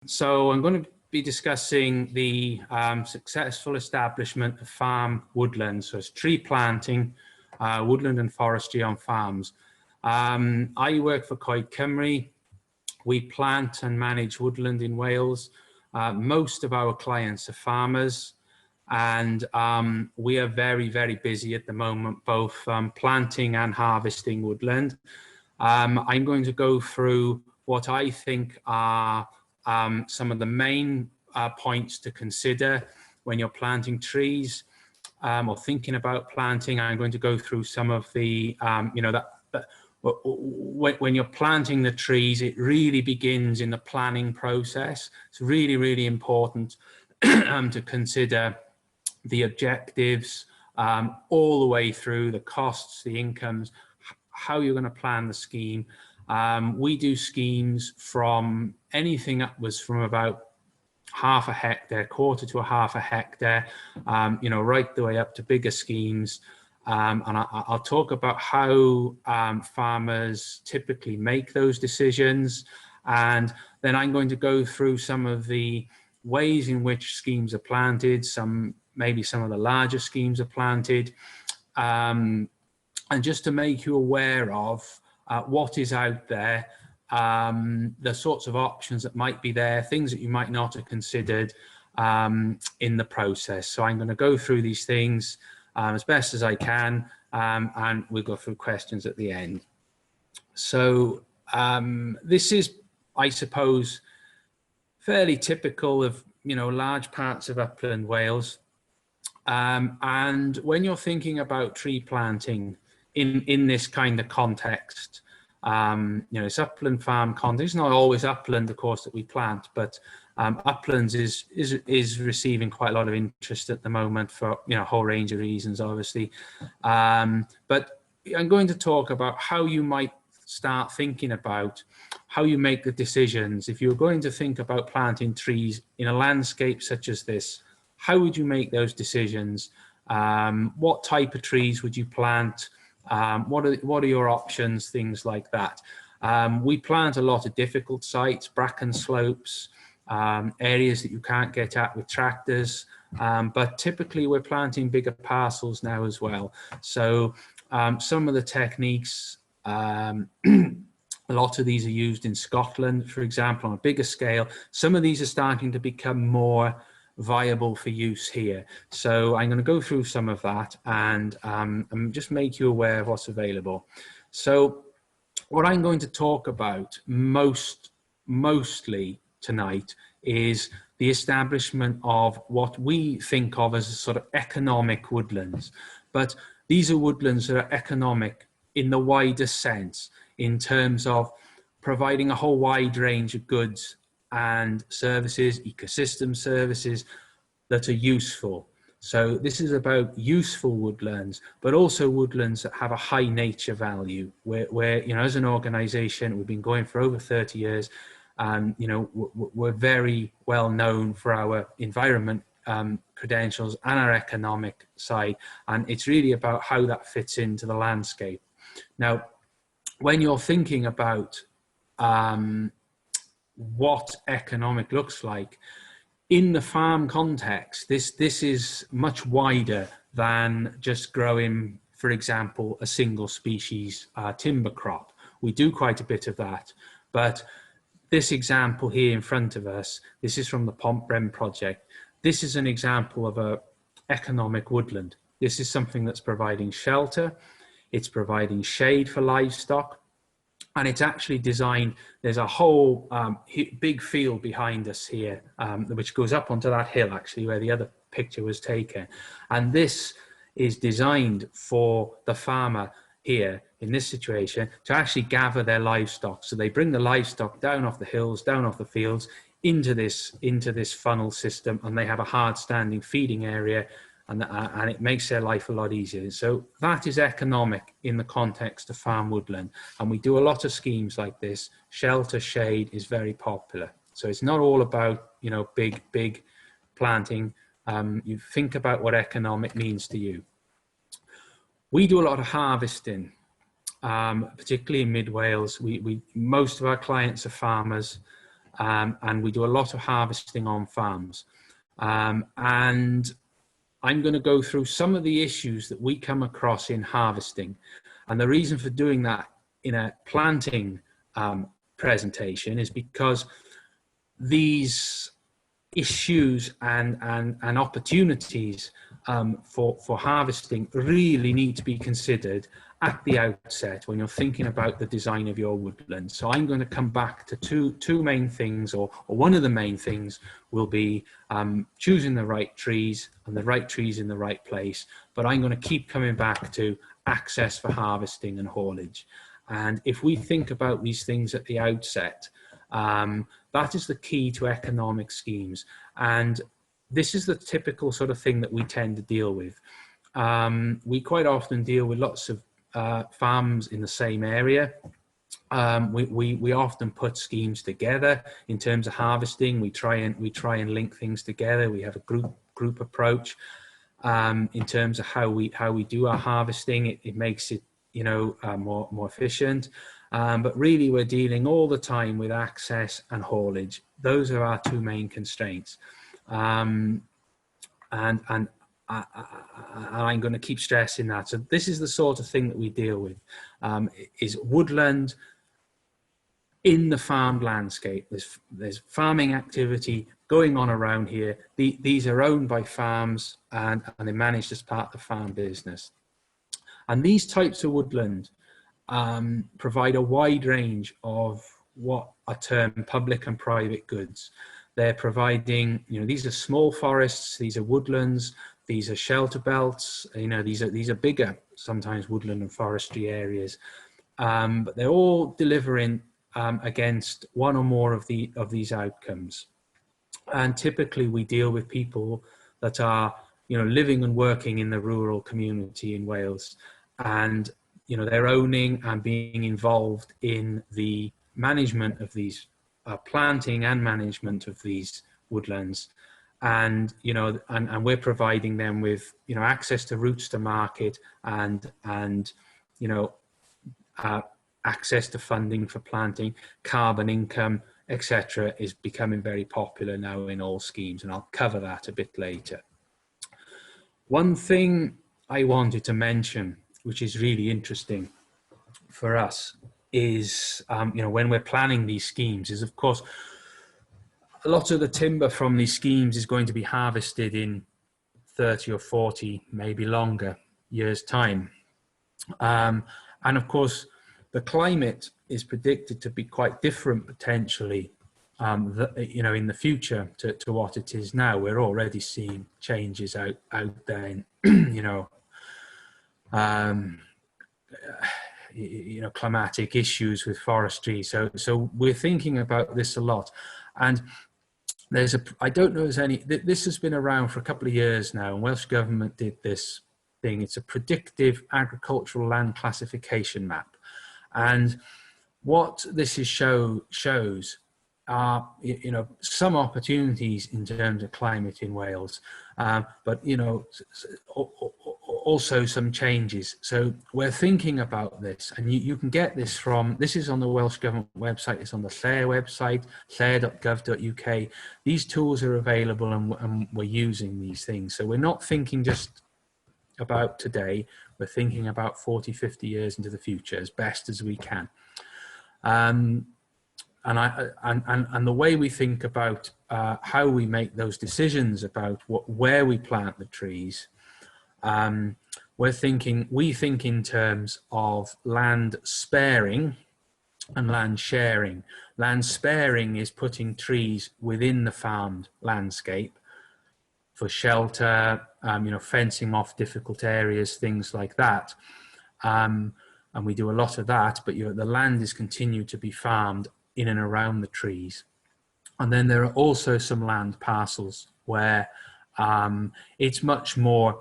So I'm going to be discussing the successful establishment of farm woodlands, so it's tree planting, woodland and forestry on farms. I work for Coed Cymru. We plant and manage woodland in Wales. Most of our clients are farmers, and we are very, very busy at the moment, both planting and harvesting woodland. I'm going to go through what I think are some of the main points to consider when you're planting trees or thinking about planting. I'm going to go through some of the, when you're planting the trees, it really begins in the planning process. It's really, really important to consider the objectives all the way through, the costs, the incomes, how you're going to plan the scheme. We do schemes from anything upwards from about half a hectare, quarter to a half a hectare, right the way up to bigger schemes. And I'll talk about how farmers typically make those decisions. And then I'm going to go through some of the ways in which schemes are planted, maybe some of the larger schemes are planted, and just to make you aware of what is out there, the sorts of options that might be there, things that you might not have considered in the process. So I'm going to go through these things as best as I can, and we'll go through questions at the end. So this is, I suppose, fairly typical of large parts of upland Wales. And when you're thinking about tree planting in this kind of context, it's upland farm context. It's not always upland, of course, that we plant, but uplands is receiving quite a lot of interest at the moment for a whole range of reasons, obviously. But I'm going to talk about how you might start thinking about how you make the decisions. If you're going to think about planting trees in a landscape such as this, how would you make those decisions? What type of trees would you plant? What are your options? Things like that. We plant a lot of difficult sites, Bracken slopes, areas that you can't get at with tractors, but typically we're planting bigger parcels now as well. So some of the techniques, a lot of these are used in Scotland, for example, on a bigger scale. Some of these are starting to become more viable for use here. So I'm going to go through some of that and just make you aware of what's available. So what I'm going to talk about mostly tonight is the establishment of what we think of as a sort of economic woodlands. But these are woodlands that are economic in the widest sense, in terms of providing a whole wide range of goods and services, ecosystem services that are useful. So this is about useful woodlands, but also woodlands that have a high nature value, where as an organization, we've been going for over 30 years, and we're very well known for our environment credentials and our economic side, and it's really about how that fits into the landscape. Now, when you're thinking about what economic looks like in the farm context, this is much wider than just growing, for example, a single species timber crop. We do quite a bit of that, but this example here in front of us, this is from the Bracken project. This is an example of a economic woodland. This is something that's providing shelter, it's providing shade for livestock, and it's actually designed, there's a whole big field behind us here, which goes up onto that hill, actually, where the other picture was taken. And this is designed for the farmer here, in this situation, to actually gather their livestock. So they bring the livestock down off the hills, down off the fields, into this funnel system, and they have a hard standing feeding area, and it makes their life a lot easier. So that is economic in the context of farm woodland. And we do a lot of schemes like this. Shelter, shade is very popular. So it's not all about, big planting. You think about what economic means to you. We do a lot of harvesting, particularly in mid Wales. Most of our clients are farmers. and we do a lot of harvesting on farms. And I'm going to go through some of the issues that we come across in harvesting. And the reason for doing that in a planting presentation is because these issues and opportunities for harvesting really need to be considered at the outset when you're thinking about the design of your woodland. So I'm going to come back to two main things, or one of the main things will be choosing the right trees and the right trees in the right place. But I'm going to keep coming back to access for harvesting and haulage. And if we think about these things at the outset, that is the key to economic schemes. And this is the typical sort of thing that we tend to deal with. We quite often deal with lots of farms in the same area. We often put schemes together in terms of harvesting. We try and link things together. We have a group approach in terms of how we do our harvesting. It makes it, you know, more efficient. But really, we're dealing all the time with access and haulage. Those are our two main constraints. And I'm going to keep stressing that. So this is the sort of thing that we deal with, is woodland in the farmed landscape. There's farming activity going on around here. These are owned by farms and they're managed as part of the farm business. And these types of woodland provide a wide range of what are termed public and private goods. They're providing, you know, these are small forests, these are woodlands, these are shelter belts, you know, these are bigger, sometimes woodland and forestry areas, but they're all delivering against one or more of these outcomes. And typically we deal with people that are, you know, living and working in the rural community in Wales, and, you know, they're owning and being involved in the management of these planting and management of these woodlands. And, you know, and we're providing them with, you know, access to routes to market and you know, access to funding for planting. Carbon income, etc., is becoming very popular now in all schemes, and I'll cover that a bit later. One thing I wanted to mention, which is really interesting for us, is, you know, when we're planning these schemes, is of course a lot of the timber from these schemes is going to be harvested in 30 or 40, maybe longer, years' time. And of course, the climate is predicted to be quite different potentially, you know, in the future to what it is now. We're already seeing changes out there in, you know, climatic issues with forestry. So we're thinking about this a lot. And I don't know if there's any, this has been around for a couple of years now, and Welsh Government did this thing. It's a predictive agricultural land classification map. And what this shows are, you know, some opportunities in terms of climate in Wales, but, you know, also some changes. So we're thinking about this, and you can get this from, this is on the Welsh Government website, it's on the Llair website, llair.gov.uk. These tools are available, and we're using these things. So we're not thinking just about today, we're thinking about 40, 50 years into the future as best as we can. And the way we think about how we make those decisions about where we plant the trees, we think in terms of land sparing and land sharing. Land sparing is putting trees within the farmed landscape for shelter, you know, fencing off difficult areas, things like that. And we do a lot of that, but, you know, the land is continued to be farmed in and around the trees. And then there are also some land parcels where it's much more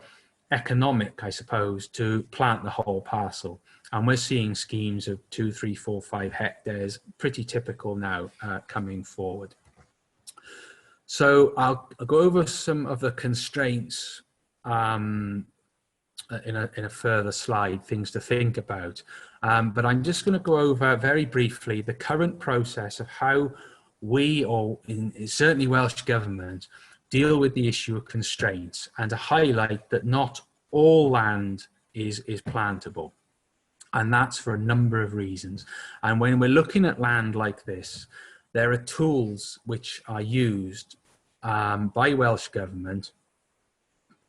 economic, I suppose, to plant the whole parcel. And we're seeing schemes of 2, 3, 4, 5 hectares, pretty typical now, coming forward. So I'll go over some of the constraints in a further slide, things to think about. But I'm just going to go over very briefly the current process of how we, or certainly Welsh Government, deal with the issue of constraints and to highlight that not all land is plantable. And that's for a number of reasons. And when we're looking at land like this, there are tools which are used by Welsh Government,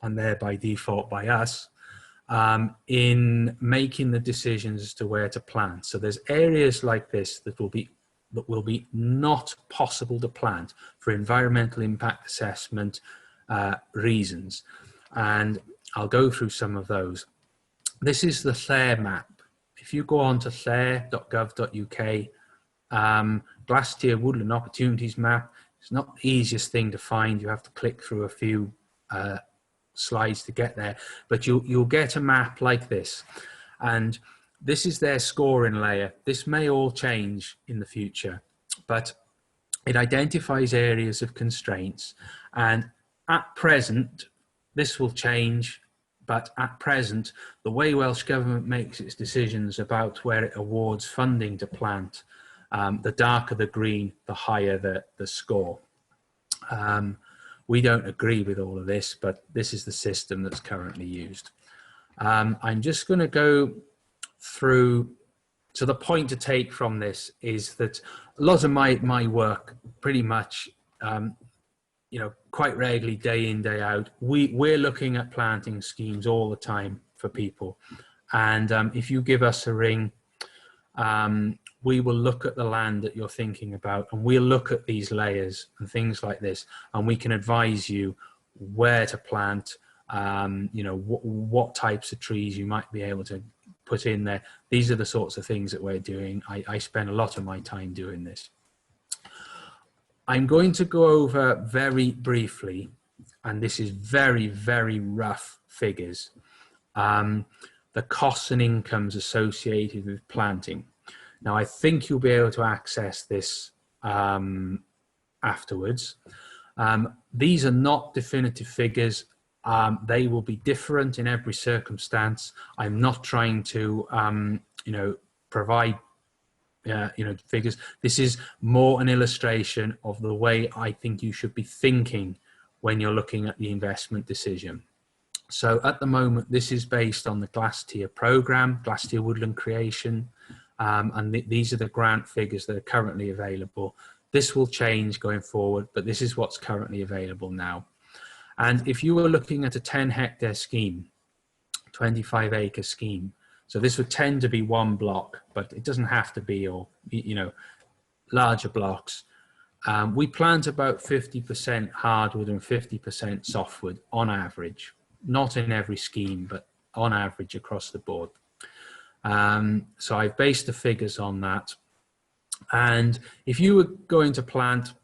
and there by default by us, in making the decisions as to where to plant. So there's areas like this that will be not possible to plant for environmental impact assessment reasons. And I'll go through some of those. This is the Llair map. If you go on to llair.gov.uk, Glastier Woodland Opportunities Map, it's not the easiest thing to find. You have to click through a few slides to get there, but you'll get a map like this. And this is their scoring layer. This may all change in the future, but it identifies areas of constraints. And at present, this will change, but at present, the way Welsh Government makes its decisions about where it awards funding to plant, the darker the green, the higher the score. We don't agree with all of this, but this is the system that's currently used. I'm just going to go through. So the point to take from this is that a lot of my work, pretty much, quite regularly, day in, day out, we're looking at planting schemes all the time for people. And if you give us a ring, we will look at the land that you're thinking about, and we'll look at these layers and things like this, and we can advise you where to plant, what types of trees you might be able to put in there. These are the sorts of things that we're doing. I spend a lot of my time doing this. I'm going to go over very briefly, and this is very, very rough figures, the costs and incomes associated with planting. Now, I think you'll be able to access this afterwards. These are not definitive figures. They will be different in every circumstance. I'm not trying to, provide, figures. This is more an illustration of the way I think you should be thinking when you're looking at the investment decision. So at the moment, this is based on the Glastier program, Glastier Woodland Creation. And these are the grant figures that are currently available. This will change going forward, but this is what's currently available now. And if you were looking at a 10-hectare scheme, 25-acre scheme, so this would tend to be one block, but it doesn't have to be, or larger blocks. We plant about 50% hardwood and 50% softwood on average, not in every scheme, but on average across the board. So I've based the figures on that. And if you were going to plant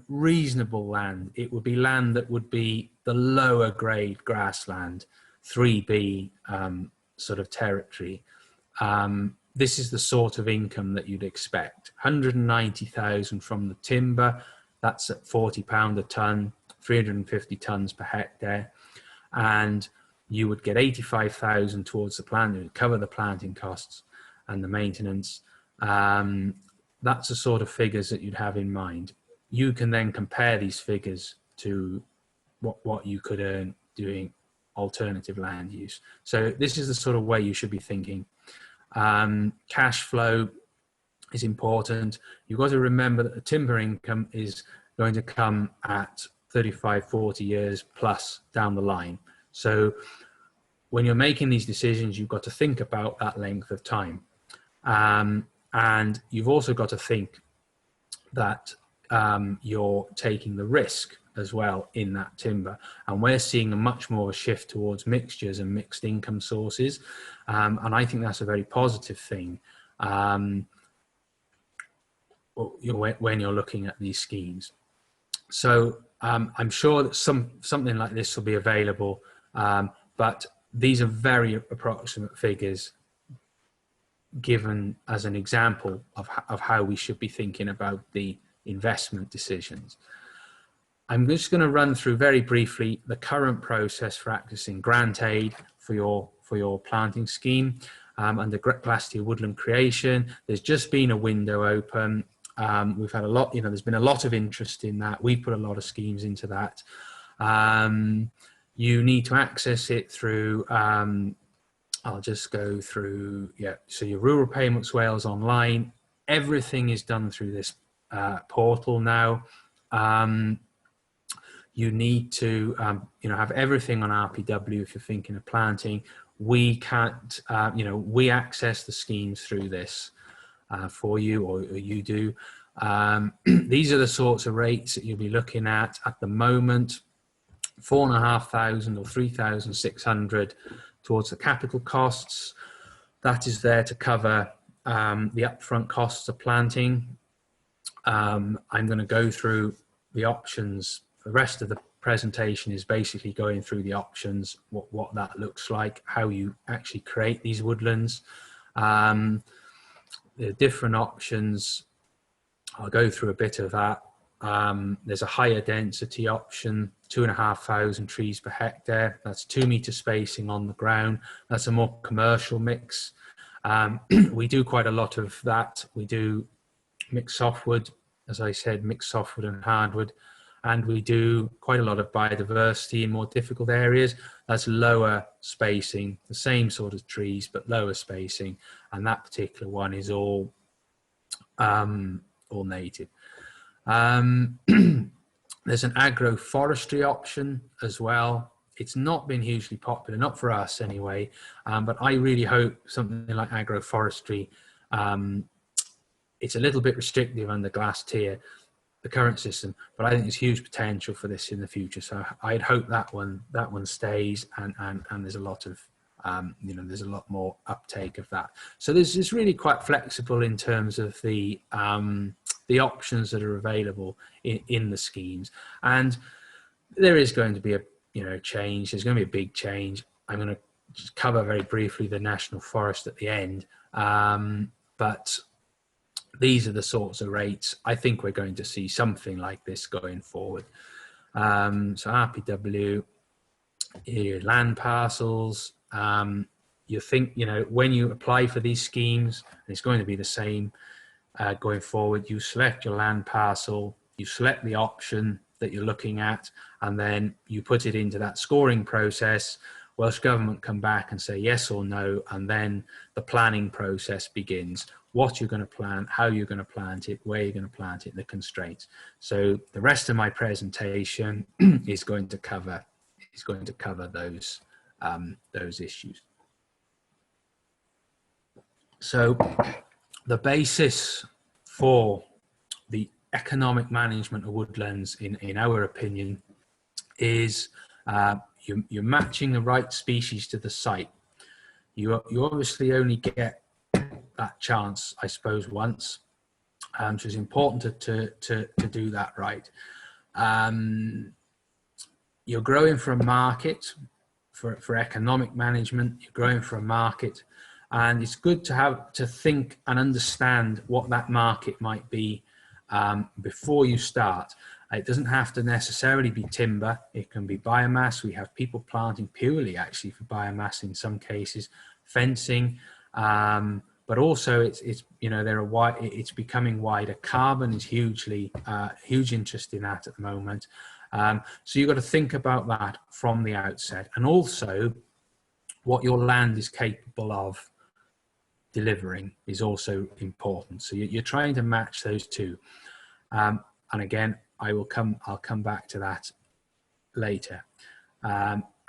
reasonable land, it would be land that would be the lower grade grassland, 3B sort of territory. This is the sort of income that you'd expect. 190,000 from the timber, that's at £40 a tonne, 350 tonnes per hectare. And you would get 85,000 towards the plant, it would cover the planting costs and the maintenance. That's the sort of figures that you'd have in mind. You can then compare these figures to what you could earn doing alternative land use. So this is the sort of way you should be thinking. Cash flow is important. You've got to remember that the timber income is going to come at 35, 40 years plus down the line. So when you're making these decisions, you've got to think about that length of time. And you've also got to think that you're taking the risk as well in that timber. And we're seeing a much more a shift towards mixtures and mixed income sources. And I think that's a very positive thing when you're looking at these schemes. So I'm sure that something like this will be available, but these are very approximate figures given as an example of how we should be thinking about the investment decisions. I'm just going to run through very briefly the current process for accessing grant aid for your planting scheme under Glastier Woodland Creation. There's just been a window open. We've had a lot, there's been a lot of interest in that. We put a lot of schemes into that. You need to access it through, I'll just go through, so your Rural Payments Wales online, everything is done through this portal now. You need to, have everything on RPW if you're thinking of planting. We can't, we access the schemes through this for you, or you do. These are the sorts of rates that you'll be looking at the moment. 4,500 or 3,600 towards the capital costs. That is there to cover the upfront costs of planting. I'm going to go through the options. The rest of the presentation is basically going through the options, what that looks like, how you actually create these woodlands. The different options, I'll go through a bit of that. There's a higher density option, 2,500 trees per hectare. That's 2 meter spacing on the ground. That's a more commercial mix. We do quite a lot of that. We do mixed softwood, as I said, mixed softwood and hardwood. And we do quite a lot of biodiversity in more difficult areas. That's lower spacing, the same sort of trees, but lower spacing. And that particular one is all native. There's an agroforestry option as well. It's not been hugely popular, not for us anyway, but I really hope something like agroforestry, it's a little bit restrictive under glass tier, the current system, but I think there's huge potential for this in the future. So I'd hope that one stays, and there's a lot of, there's a lot more uptake of that. So it's really quite flexible in terms of the options that are available in the schemes. And there is going to be a change. There's going to be a big change. I'm going to just cover very briefly the National Forest at the end. But these are the sorts of rates. I think we're going to see something like this going forward. So RPW, your land parcels, you think, when you apply for these schemes, it's going to be the same going forward. You select your land parcel, you select the option that you're looking at, and then you put it into that scoring process. Welsh Government come back and say yes or no, and then the planning process begins. What you're going to plant, how you're going to plant it, where you're going to plant it, the constraints. So the rest of my presentation is going to cover those issues. So the basis for the economic management of woodlands, in our opinion, is you're matching the right species to the site. You obviously only get that chance, I suppose, once. So it's important to do that right. You're growing for a market, for economic management. You're growing for a market, and it's good to think and understand what that market might be before you start. It doesn't have to necessarily be timber. It can be biomass. We have people planting purely actually for biomass in some cases, fencing, but also it's becoming wider. Carbon is huge interest in that at the moment. So you've got to think about that from the outset, and also what your land is capable of delivering is also important. So you're trying to match those two. And again, I'll come back to that later.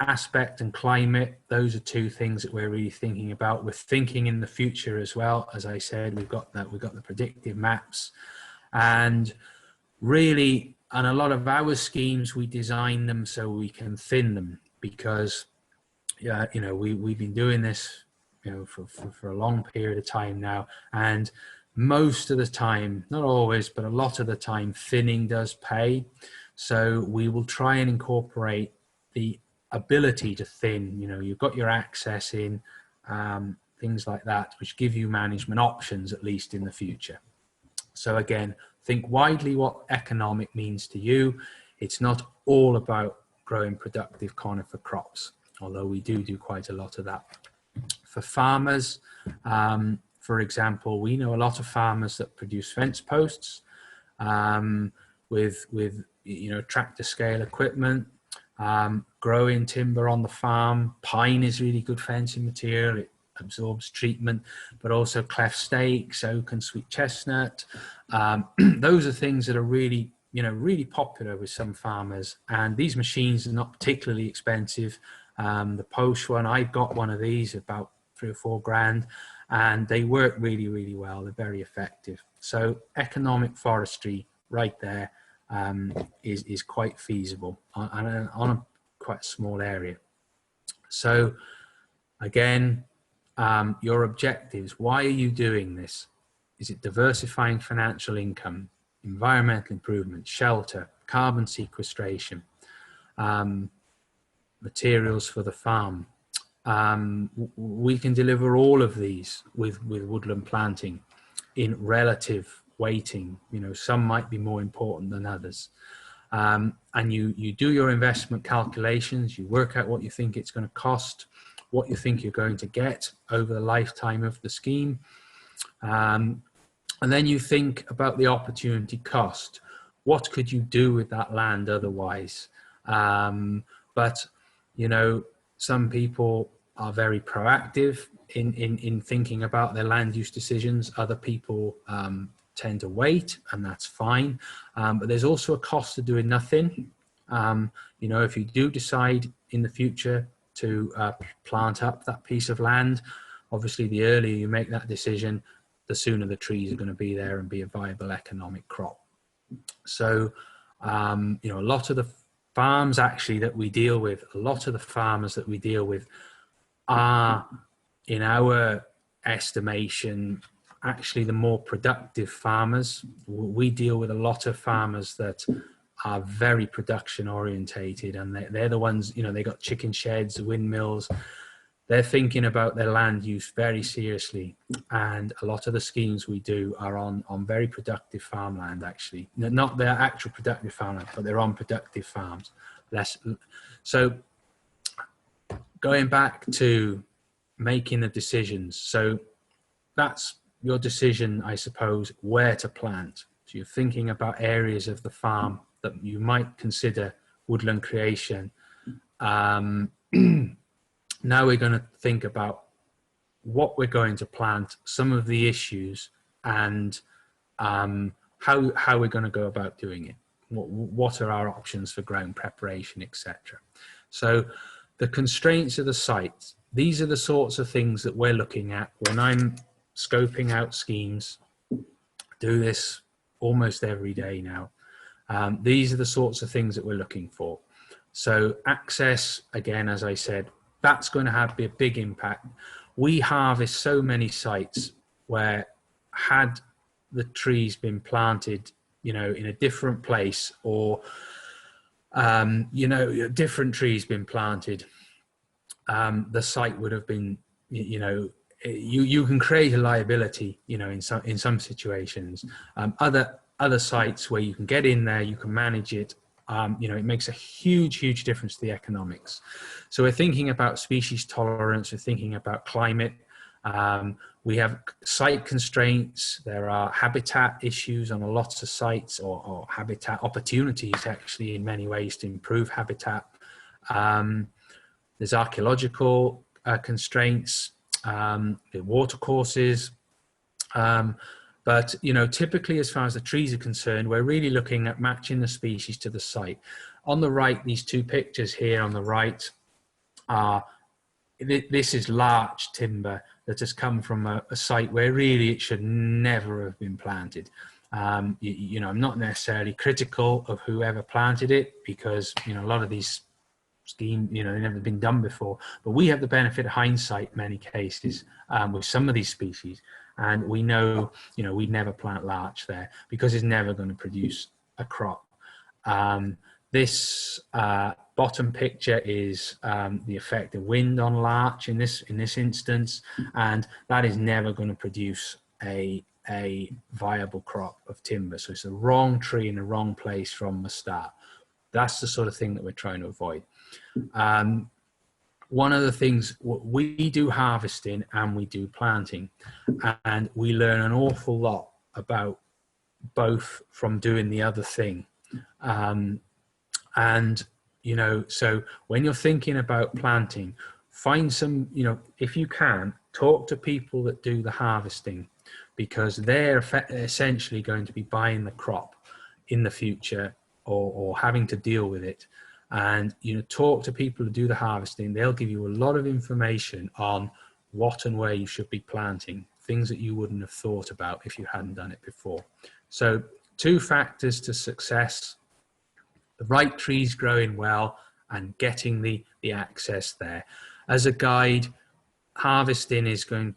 Aspect and climate, those are two things that we're really thinking about. We're thinking in the future as well. As I said, we've got the predictive maps, and really, and a lot of our schemes, we design them so we can thin them, because we've been doing this for a long period of time now, and most of the time, not always, but a lot of the time, thinning does pay. So we will try and incorporate the ability to thin. You've got your access in, things like that, which give you management options, at least in the future. So again, think widely what economic means to you. It's not all about growing productive conifer crops, although we do quite a lot of that. For farmers, for example, we know a lot of farmers that produce fence posts with tractor scale equipment, growing timber on the farm. Pine is really good fencing material. It absorbs treatment, but also cleft stakes, oak and sweet chestnut. Those are things that are really, really popular with some farmers. And these machines are not particularly expensive. The Post one, I've got one of these, about 3 or 4 grand, and they work really, really well. They're very effective. So economic forestry right there is quite feasible on a quite small area. So again, your objectives. Why are you doing this? Is it diversifying financial income, environmental improvement, shelter, carbon sequestration, materials for the farm? We can deliver all of these with woodland planting in relative weighting. Some might be more important than others. And you do your investment calculations, you work out what you think it's going to cost, what you think you're going to get over the lifetime of the scheme. And then you think about the opportunity cost. What could you do with that land otherwise? But, some people are very proactive in thinking about their land use decisions. Other people tend to wait, and that's fine. But there's also a cost to doing nothing. If you do decide in the future to plant up that piece of land, obviously the earlier you make that decision, the sooner the trees are going to be there and be a viable economic crop. So, a lot of the farms actually that we deal with, a lot of the farmers that we deal with are, in our estimation, actually the more productive farmers. We deal with a lot of farmers that are very production orientated, and they're the ones, they got chicken sheds, windmills. They're thinking about their land use very seriously, and a lot of the schemes we do are on very productive farmland, actually. Not their actual productive farmland, but they're on productive farms. So going back to making the decisions, so that's your decision, I suppose, where to plant. So you're thinking about areas of the farm that you might consider woodland creation. Now we're going to think about what we're going to plant, some of the issues, and how we're going to go about doing it. What are our options for ground preparation, etc. So the constraints of the site, these are the sorts of things that we're looking at when I'm scoping out schemes. Do this almost every day now. These are the sorts of things that we're looking for. So access, again, as I said, that's going to be a big impact. We harvest so many sites where, had the trees been planted, in a different place, or, different trees been planted, the site would have been, you can create a liability, in some situations. Other sites where you can get in there, you can manage it. It makes a huge difference to the economics. So we're thinking about species tolerance, we're thinking about climate. We have site constraints. There are habitat issues on a lot of sites, or habitat opportunities, actually, in many ways to improve habitat. There's archaeological constraints, the watercourses. But, typically, as far as the trees are concerned, we're really looking at matching the species to the site. On the right, these 2 pictures here on the right are, this is larch timber that has come from a site where really it should never have been planted. I'm not necessarily critical of whoever planted it, because, a lot of these schemes, they've never been done before. But we have the benefit of hindsight in many cases with some of these species. And we know, we'd never plant larch there because it's never going to produce a crop. This bottom picture is the effect of wind on larch in this instance, and that is never going to produce a viable crop of timber. So it's the wrong tree in the wrong place from the start. That's the sort of thing that we're trying to avoid. one of the things, we do harvesting and we do planting, and we learn an awful lot about both from doing the other thing. And, you know, so when you're thinking about planting, find some, you know, if you can, talk to people that do the harvesting, because they're essentially going to be buying the crop in the future, or having to deal with it. And, you know, talk to people who do the harvesting. They'll give you a lot of information on what and where you should be planting, things that you wouldn't have thought about if you hadn't done it before. So 2 factors to success: the right trees growing well and getting the access there. As a guide, harvesting is going,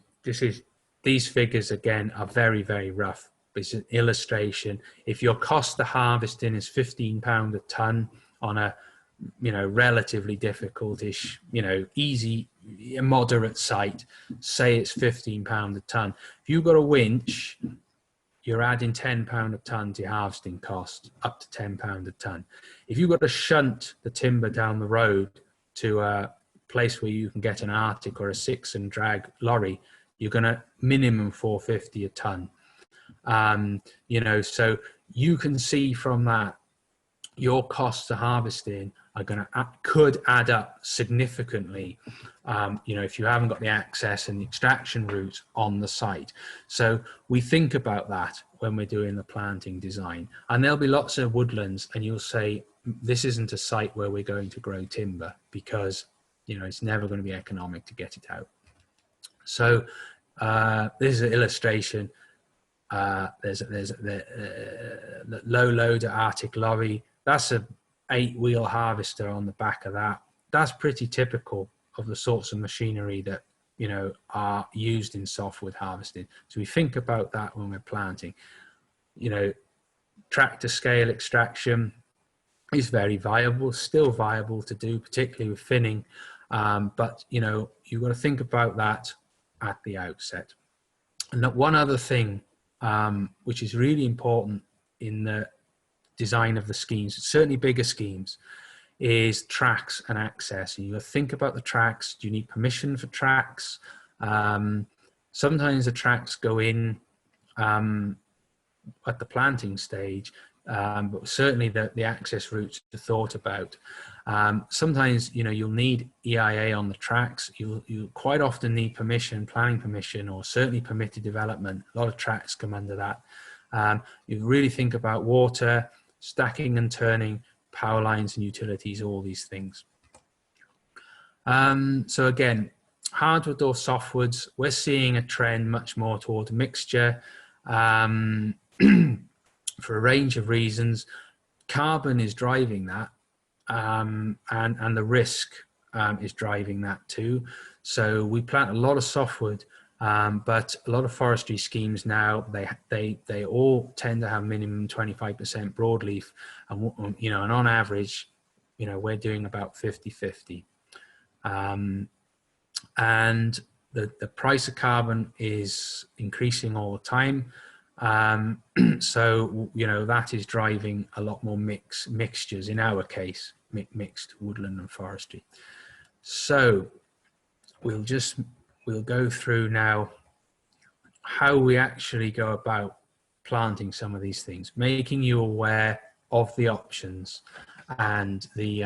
these figures again are very, very rough. It's an illustration. If your cost of harvesting is £15 a tonne on a, you know, relatively difficult-ish, you know, easy, moderate site, say it's £15 a tonne. If you've got a winch, you're adding £10 a tonne to your harvesting cost, up to £10 a tonne. If you've got to shunt the timber down the road to a place where you can get an Arctic or a 6 and drag lorry, you're going to minimum £4.50 a tonne. You know, so you can see from that, your costs of harvesting are going to could add up significantly, you know, if you haven't got the access and the extraction routes on the site. So we think about that when we're doing the planting design. And there'll be lots of woodlands, and you'll say, this isn't a site where we're going to grow timber, because, you know, it's never going to be economic to get it out. So this is an illustration. There's the low loader Arctic lorry. That's a 8-wheel harvester on the back of that. That's pretty typical of the sorts of machinery that, you know, are used in softwood harvesting. So we think about that when we're planting. You know, tractor scale extraction is very viable, still viable to do, particularly with thinning. But, you know, you've got to think about that at the outset. And one other thing, which is really important in the design of the schemes, certainly bigger schemes, is tracks and access. And you think about the tracks. Do you need permission for tracks? Sometimes the tracks go in at the planting stage, but certainly the access routes are thought about. Sometimes, you know, you'll need EIA on the tracks. You quite often need permission, planning permission, or certainly permitted development. A lot of tracks come under that. You really think about water, stacking and turning, power lines and utilities, all these things. So again, hardwood or softwoods, we're seeing a trend much more toward a mixture for a range of reasons. Carbon is driving that, and the risk is driving that too. So we plant a lot of softwood, but a lot of forestry schemes now, they all tend to have minimum 25% broadleaf, and, you know, and on average, you know, we're doing about 50-50. And the price of carbon is increasing all the time. So, you know, that is driving a lot more mixtures, in our case, mixed woodland and forestry. So we'll go through now how we actually go about planting some of these things, making you aware of the options and the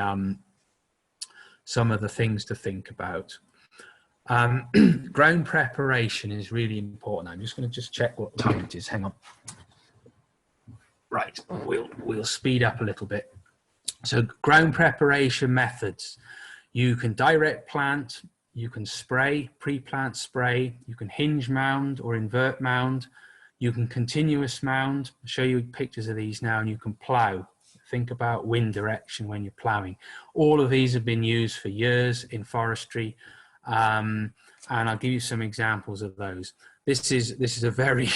some of the things to think about. Ground preparation is really important. I'm just going to check what time it is. Hang on. Right, we'll speed up a little bit. So ground preparation methods. You can direct plant, you can spray, pre-plant spray, you can hinge mound or invert mound, you can continuous mound. I'll show you pictures of these now, and you can plow. Think about wind direction when you're plowing. All of these have been used for years in forestry. And I'll give you some examples of those. This is a very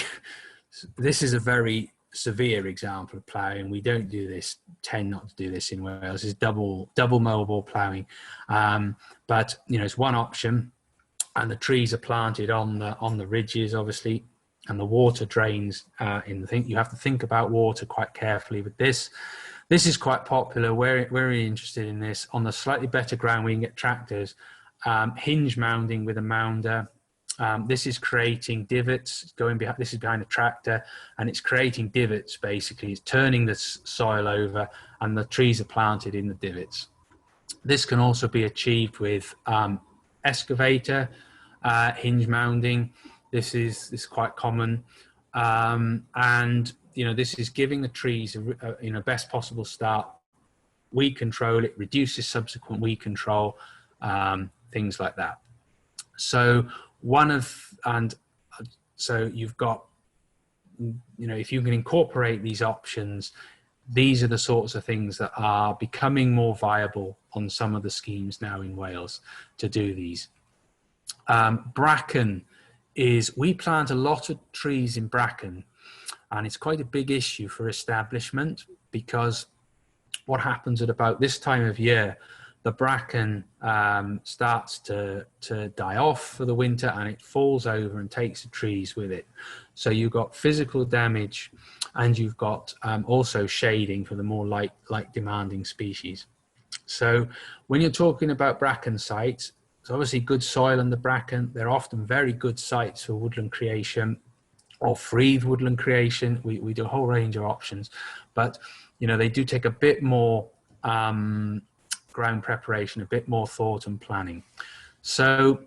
severe example of ploughing. We don't do this, tend not to do this in Wales. It's double mowable ploughing, but you know, it's one option, and the trees are planted on the ridges, obviously, and the water drains in the thing. You have to think about water quite carefully with this. This is quite popular. We're interested in this. On the slightly better ground, we can get tractors hinge mounding with a mounder. This is creating divots going behind. This is behind a tractor, and it's creating divots. Basically, it's turning the soil over, and the trees are planted in the divots. This can also be achieved with excavator hinge mounding. This is quite common, and this is giving the trees a best possible start. Weed control, it reduces subsequent weed control, things like that. So so you've got, if you can incorporate these options, these are the sorts of things that are becoming more viable on some of the schemes now in Wales to do these. Bracken we plant a lot of trees in Bracken, and it's quite a big issue for establishment, because what happens at about this time of year, the bracken starts to die off for the winter, and it falls over and takes the trees with it. So you've got physical damage, and you've got also shading for the more light demanding species. So when you're talking about bracken sites, it's obviously good soil in the bracken. They're often very good sites for woodland creation or freed woodland creation. We do a whole range of options, but they do take a bit more ground preparation, a bit more thought and planning. So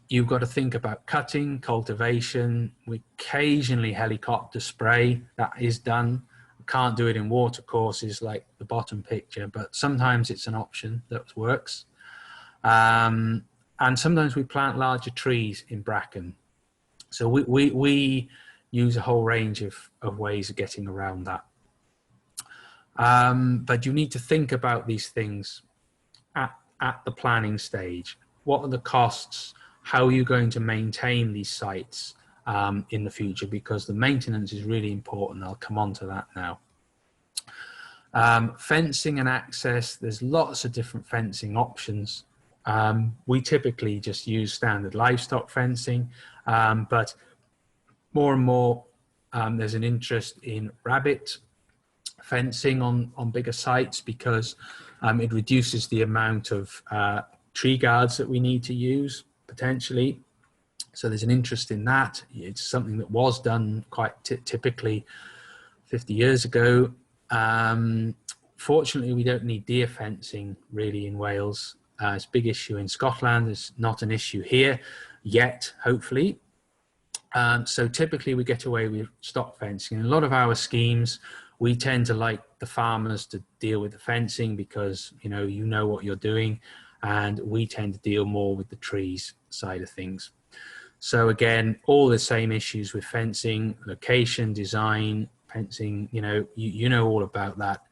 you've got to think about cutting, cultivation. We occasionally helicopter spray, that is done. We can't do it in water courses like the bottom picture, but sometimes it's an option that works. And sometimes we plant larger trees in Bracken. So we use a whole range of ways of getting around that. But you need to think about these things at the planning stage. What are the costs? How are you going to maintain these sites in the future? Because the maintenance is really important. I'll come on to that now. Fencing and access, there's lots of different fencing options. We typically just use standard livestock fencing, but more and more there's an interest in rabbit fencing on bigger sites, because it reduces the amount of tree guards that we need to use potentially. So there's an interest in that. It's something that was done quite typically 50 years ago. Fortunately, we don't need deer fencing really in Wales. It's a big issue in Scotland. It's not an issue here yet, hopefully. So typically we get away with stock fencing. In a lot of our schemes, we tend to like the farmers to deal with the fencing, because you know what you're doing, and we tend to deal more with the trees side of things. So again, all the same issues with fencing, location, design, fencing, you know all about that.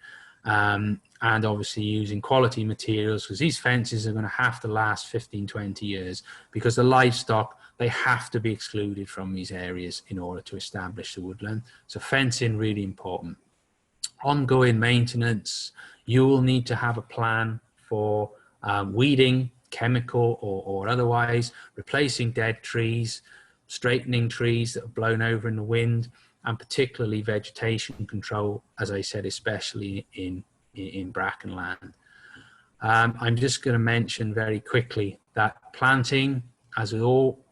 And obviously using quality materials, because these fences are going to have to last 15, 20 years, because the livestock, they have to be excluded from these areas in order to establish the woodland. So fencing, really important. Ongoing maintenance, you will need to have a plan for weeding, chemical or otherwise, replacing dead trees, straightening trees that have blown over in the wind, and particularly vegetation control, as I said, especially in bracken land. I'm just going to mention very quickly that planting, as with all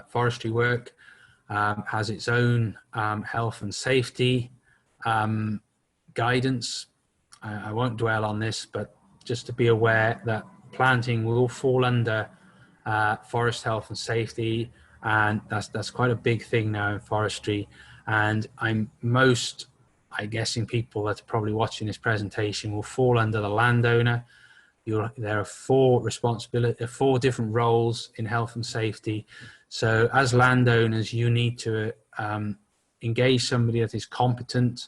forestry work, has its own health and safety guidance. I won't dwell on this, but just to be aware that planting will fall under forest health and safety, and that's quite a big thing now in forestry. And I'm guessing people that are probably watching this presentation will fall under the landowner. There are four different roles in health and safety. So as landowners, you need to engage somebody that is competent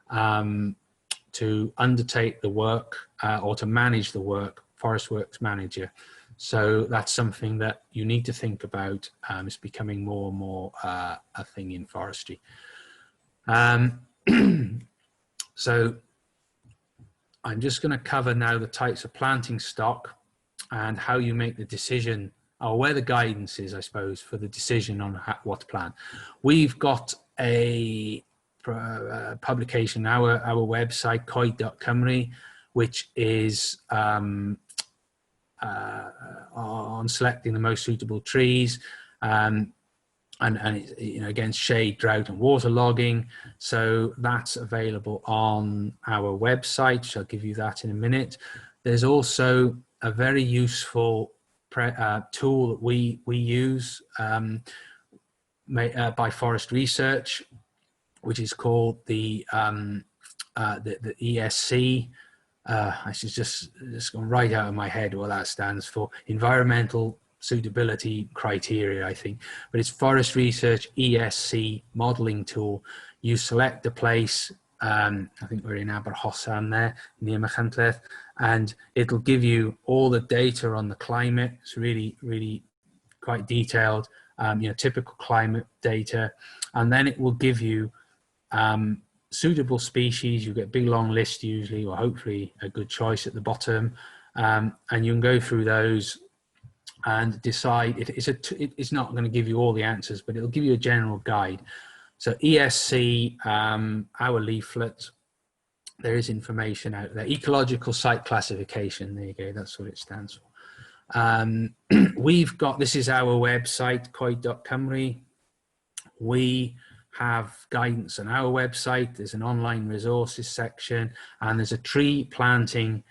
to undertake the work or to manage the work, forest works manager. So that's something that you need to think about. It's becoming more and more a thing in forestry. So I'm just going to cover now the types of planting stock and how you make the decision, or where the guidance is, I suppose, for the decision on what to plant. We've got a publication on our website, coed.cymru, which is on selecting the most suitable trees, and it's, you know, against shade, drought, and water logging. So that's available on our website. So I'll give you that in a minute. There's also a very useful tool that we use by Forest Research, which is called the ESC. I should just gone right out of my head what that stands for. Environmental Suitability Criteria, I think. But it's Forest Research ESC modelling tool. You select a place, I think we're in Aberhossan there, near Machynlleth, and it'll give you all the data on the climate. It's really, really quite detailed, you know, typical climate data. And then it will give you suitable species. You get a big long list usually, or hopefully a good choice at the bottom, and you can go through those and decide. It's not going to give you all the answers, but it'll give you a general guide. So ESC, our leaflet, there is information out there. Ecological Site Classification, there you go, that's what it stands for. We've got, this is our website, coed.cymru. We have guidance on our website. There's an online resources section, and there's a tree planting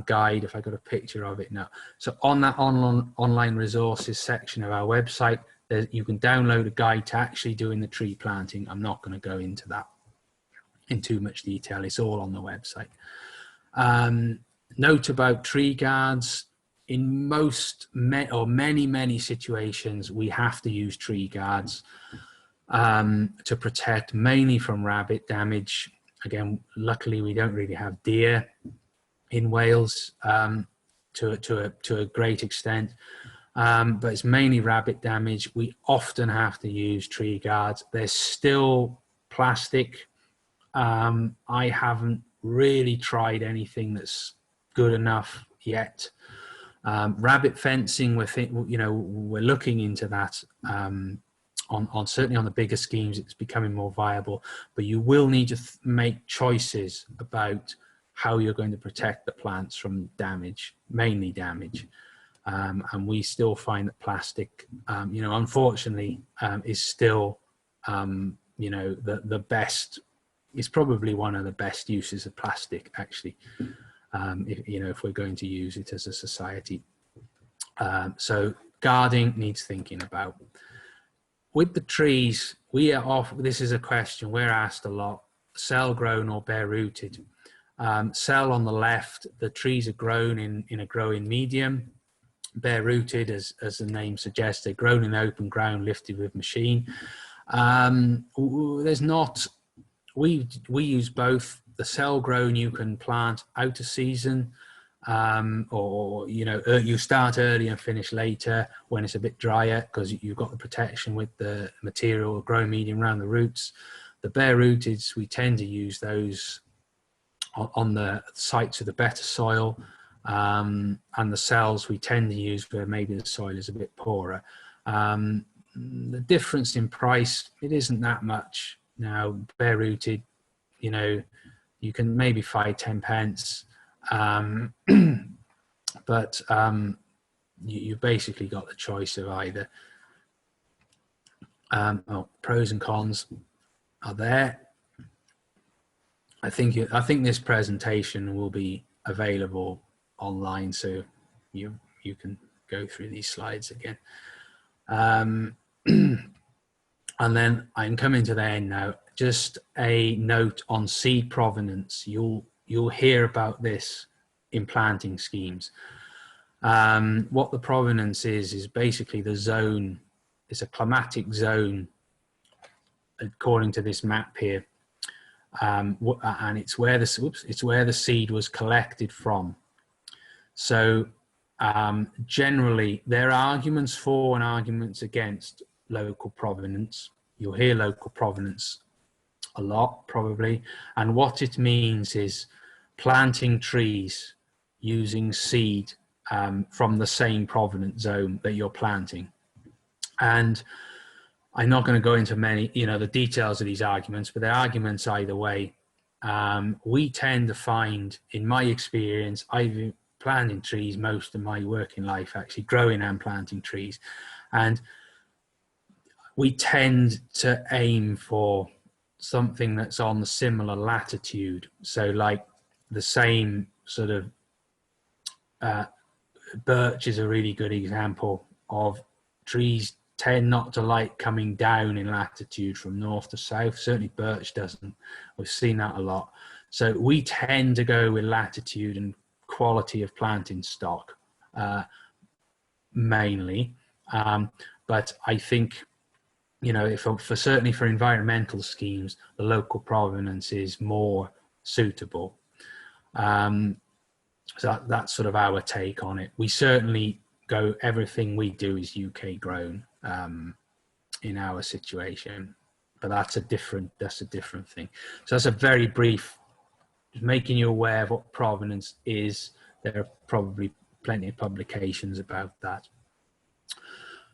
guide, if I got a picture of it now. So on that online resources section of our website, you can download a guide to actually doing the tree planting. I'm not going to go into that in too much detail. It's all on the website. Note about tree guards. In many situations, we have to use tree guards to protect mainly from rabbit damage. Again, luckily we don't really have deer in Wales to a great extent, but it's mainly rabbit damage. We often have to use tree guards. There's still plastic. I haven't really tried anything that's good enough yet. Rabbit fencing, we're looking into that. On certainly on the bigger schemes, it's becoming more viable, but you will need to make choices about how you're going to protect the plants from damage, mainly damage. And we still find that plastic, unfortunately, is still, the best. It's probably one of the best uses of plastic, actually, if we're going to use it as a society. So guarding needs thinking about. With the trees, this is a question we're asked a lot: cell grown or bare rooted? Cell on the left, the trees are grown in a growing medium. Bare rooted, as the name suggests, they're grown in open ground, lifted with machine. We use both. The cell grown you can plant out of season, or you start early and finish later when it's a bit drier, because you've got the protection with the material, growing medium around the roots. The bare rooteds, we tend to use those on the sites with the better soil, and the cells we tend to use where maybe the soil is a bit poorer. The difference in price, it isn't that much now. Bare rooted, you can maybe find 10 pence. But you basically got the choice of either. Pros and cons are there. I think this presentation will be available online, so you can go through these slides again. And then I'm coming to the end now. Just a note on seed provenance. You'll hear about this in planting schemes. What the provenance is basically the zone. It's a climatic zone according to this map here, and it's where the seed was collected from. So generally, there are arguments for and arguments against local provenance. You'll hear local provenance a lot, probably, and what it means is planting trees using seed from the same provenance zone that you're planting. And I'm not going to go into many, the details of these arguments, but they're arguments either way. We tend to find, in my experience, I've planting trees most of my working life, actually growing and planting trees. And we tend to aim for something that's on the similar latitude. So like the same sort of, birch is a really good example of trees tend not to like coming down in latitude from north to south. Certainly birch doesn't. We've seen that a lot. So we tend to go with latitude and quality of planting stock mainly. But I think, you know, for certainly for environmental schemes, the local provenance is more suitable. So that's sort of our take on it. We certainly go, everything we do is UK grown in our situation, but that's a different thing. So that's a very brief, just making you aware of what provenance is. There are probably plenty of publications about that.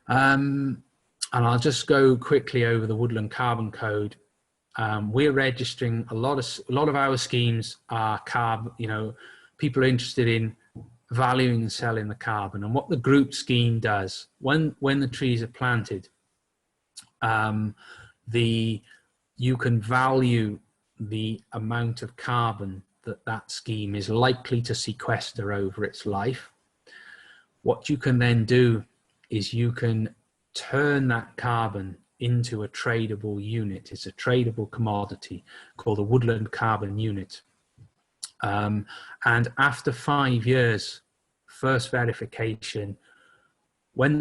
And I'll just go quickly over the Woodland Carbon Code. We're registering a lot of our schemes are carbon, you know, people are interested in valuing and selling the carbon. And what the group scheme does, when the trees are planted, you can value the amount of carbon that scheme is likely to sequester over its life. What you can then do is you can turn that carbon into a tradable unit. It's a tradable commodity called a woodland carbon unit. And after 5 years, first verification, when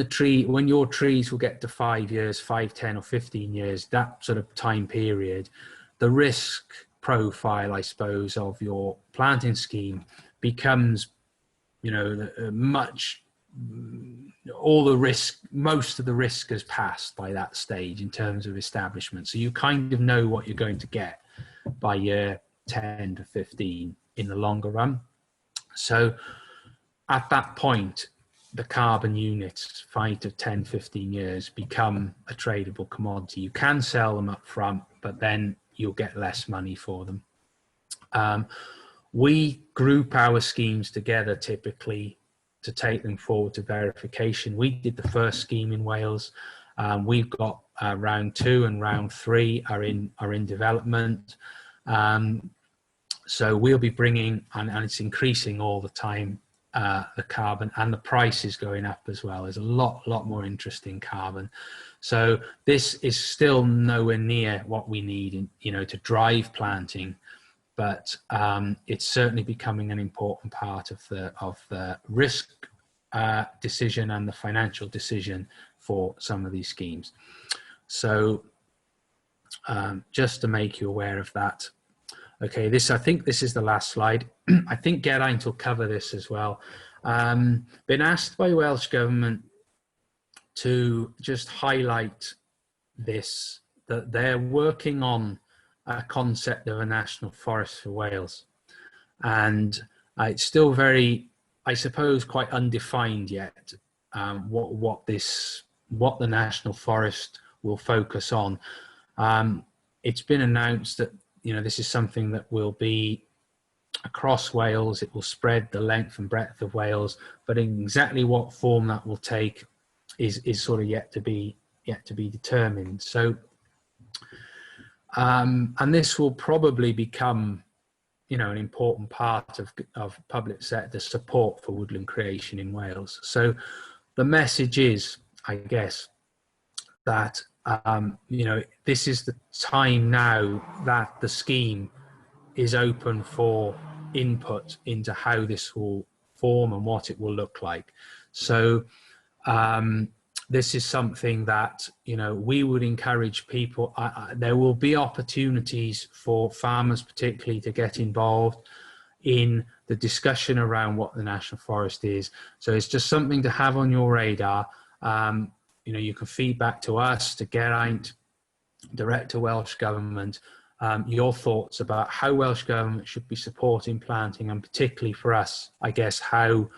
your trees will get to 5 years, 5, 10 or 15 years, that sort of time period, the risk profile, I suppose, of your planting scheme becomes, you know, most of the risk has passed by that stage in terms of establishment. So you kind of know what you're going to get by year 10 to 15 in the longer run. So at that point, the carbon units, 5 to 10, 15 years, become a tradable commodity. You can sell them up front, but then you'll get less money for them. We group our schemes together typically to take them forward to verification. We did the first scheme in Wales. We've got round 2 and round 3 are in development. So we'll be bringing, and it's increasing all the time, the carbon, and the price is going up as well. There's a lot more interest in carbon. So this is still nowhere near what we need, you know, to drive planting, but it's certainly becoming an important part of the risk decision and the financial decision for some of these schemes. So just to make you aware of that. Okay, I think this is the last slide. I think Geraint will cover this as well. Been asked by Welsh Government to just highlight this, that they're working on a concept of a national forest for Wales. And it's still very, I suppose, quite undefined yet, what the national forest will focus on. It's been announced that, you know, this is something that will be across Wales. It will spread the length and breadth of Wales, but in exactly what form that will take is sort of yet to be determined. So, and this will probably become, you know, an important part of public sector support for woodland creation in Wales. So the message is, I guess, that you know, this is the time now that the scheme is open for input into how this will form and what it will look like. So this is something that, you know, we would encourage people. There will be opportunities for farmers particularly to get involved in the discussion around what the National Forest is. So it's just something to have on your radar. You know, you can feed back to us, to Geraint, direct to Welsh Government, your thoughts about how Welsh Government should be supporting planting, and particularly for us, I guess, how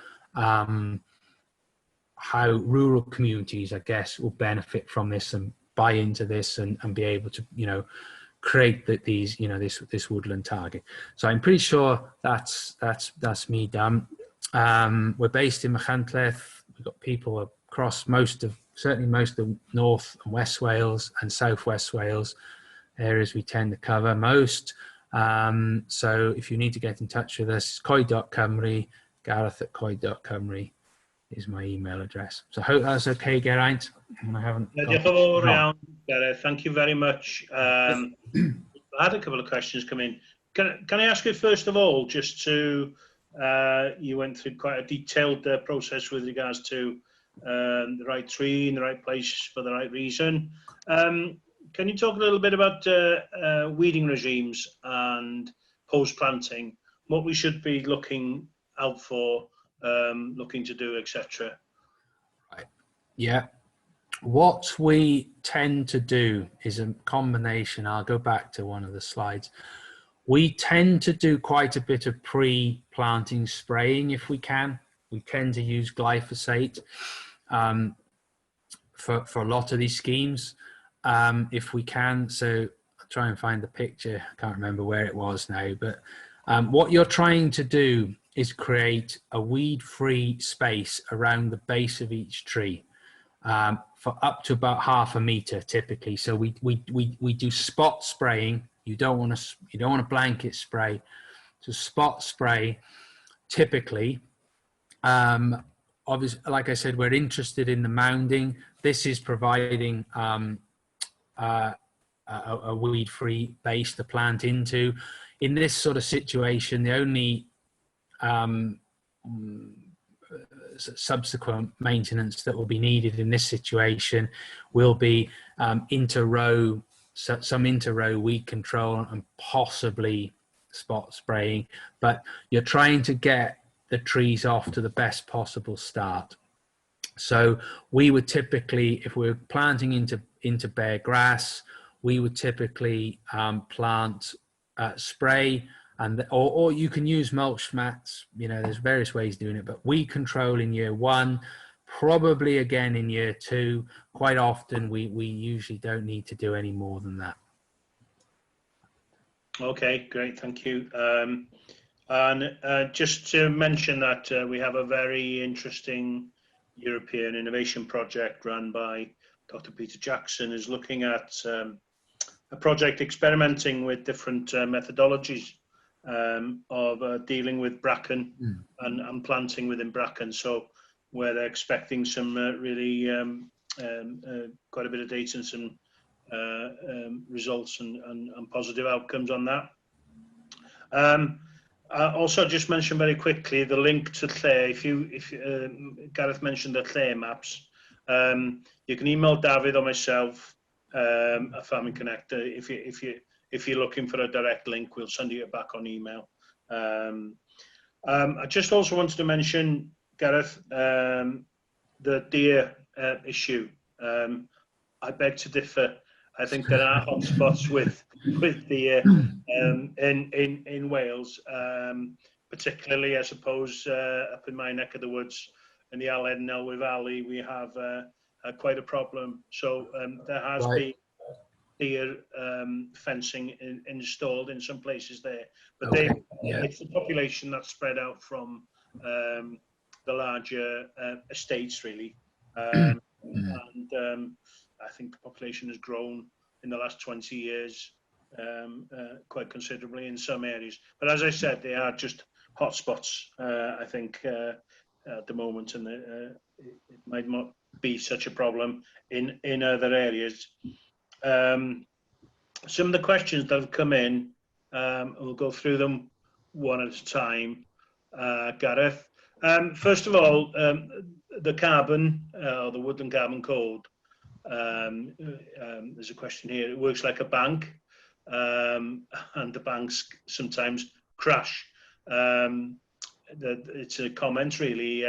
rural communities, I guess, will benefit from this and buy into this and be able to, you know, create this woodland target. So I'm pretty sure that's me done. We're based in Machynlleth. We've got people across certainly most of North and West Wales and South West Wales, areas we tend to cover most. So if you need to get in touch with us, coed.cymru, Gareth@coed.cymru is my email address. So I hope that's okay, Geraint. I haven't. Thank you very much. I had a couple of questions come in. Can I ask you first of all, just to, you went through quite a detailed process with regards to the right tree in the right place for the right reason. Can you talk a little bit about weeding regimes and post-planting, what we should be looking out for, looking to do, etc.? Right. Yeah. What we tend to do is a combination. I'll go back to one of the slides. We tend to do quite a bit of pre-planting spraying if we can. We tend to use glyphosate for a lot of these schemes if we can. So I'll try and find the picture. I can't remember where it was now, but what you're trying to do is create a weed-free space around the base of each tree for up to about ½ a meter typically. So we do spot spraying. You don't want to blanket spray. So spot spray typically. Obviously, like I said, we're interested in the mounding. This is providing a weed-free base to plant into. In this sort of situation, the only subsequent maintenance that will be needed in this situation will be inter-row, some inter-row weed control and possibly spot spraying, but you're trying to get the trees off to the best possible start. So we would typically, if we're planting into bare grass, we would typically plant spray, or you can use mulch mats. You know, there's various ways of doing it, but weed control in year 1, probably again in year 2. Quite often we usually don't need to do any more than that. Okay, great, thank you. And just to mention that we have a very interesting European innovation project run by Dr. Peter Jackson, is looking at a project experimenting with different methodologies of dealing with bracken and planting within bracken. So where they're expecting some really quite a bit of data and some results and positive outcomes on that. Also, just mention very quickly the link to Claire. If Gareth mentioned the Claire maps, you can email David or myself at Farming Connector. If you're looking for a direct link, we'll send you it back on email. I just also wanted to mention, Gareth, the deer issue. I beg to differ. I think there are hotspots with deer in Wales, particularly, I suppose, up in my neck of the woods in the Aled and Elwy Valley. We have quite a problem. So there has been deer fencing installed in some places there, but it's the population that's spread out from the larger estates, really. And I think the population has grown in the last 20 years quite considerably in some areas. But as I said, they are just hotspots, I think, at the moment, and it might not be such a problem in other areas. Some of the questions that have come in, we'll go through them one at a time. Gareth, first of all, the carbon, or the woodland carbon code, there's a question here. It works like a bank, and the banks sometimes crash. It's a comment, really,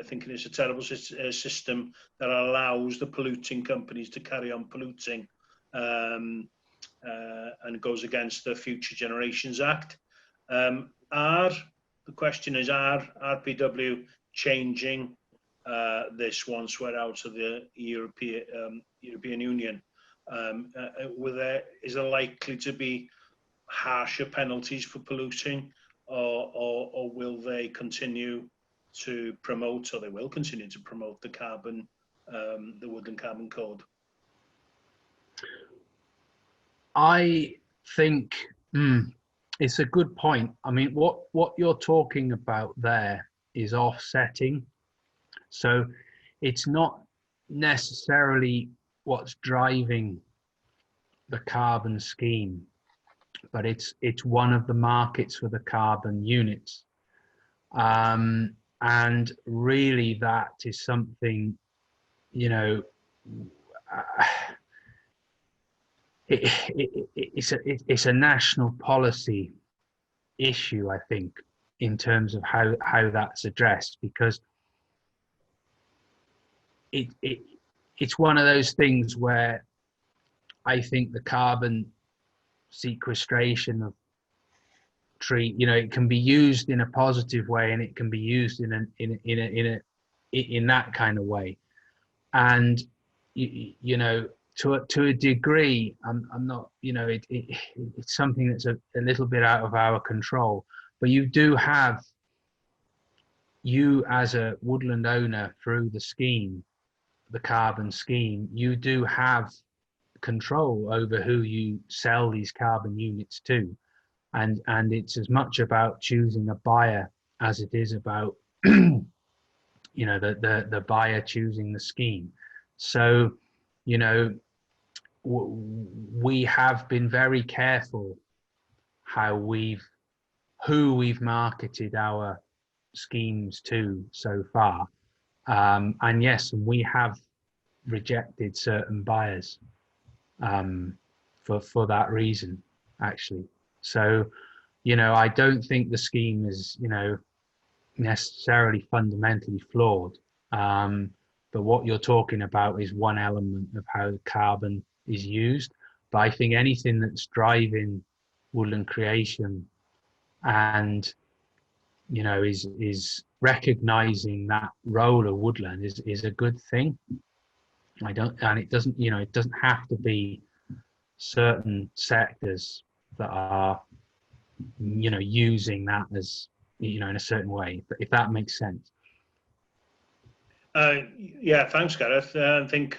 thinking it's a terrible system that allows the polluting companies to carry on polluting, and goes against the Future Generations Act. The question is, are RPW changing this once we're out of the European Union? Is there likely to be harsher penalties for polluting or will they continue to promote, or they will continue to promote the carbon, the woodland carbon code? I think it's a good point. I mean, what you're talking about there is offsetting. So it's not necessarily what's driving the carbon scheme, but it's one of the markets for the carbon units. And really that is something, you know, it's a national policy issue, I think, in terms of how that's addressed, because it's one of those things where I think the carbon sequestration of tree, you know, it can be used in a positive way, and it can be used in that kind of way. And you know, to a degree, I'm not, you know, it's something that's a little bit out of our control. But you do have, you as a woodland owner through the scheme, the carbon scheme, you do have control over who you sell these carbon units to, and it's as much about choosing a buyer as it is about you know, the buyer choosing the scheme. So, you know, we have been very careful who we've marketed our schemes to so far, and yes, we have rejected certain buyers for that reason, actually. So, you know, I don't think the scheme is, you know, necessarily fundamentally flawed, but what you're talking about is one element of how carbon is used. But I think anything that's driving woodland creation and, you know, is recognizing that role of woodland is a good thing. And it doesn't, you know, it doesn't have to be certain sectors that are, you know, using that as, you know, in a certain way, if that makes sense. Yeah, thanks, Gareth. I think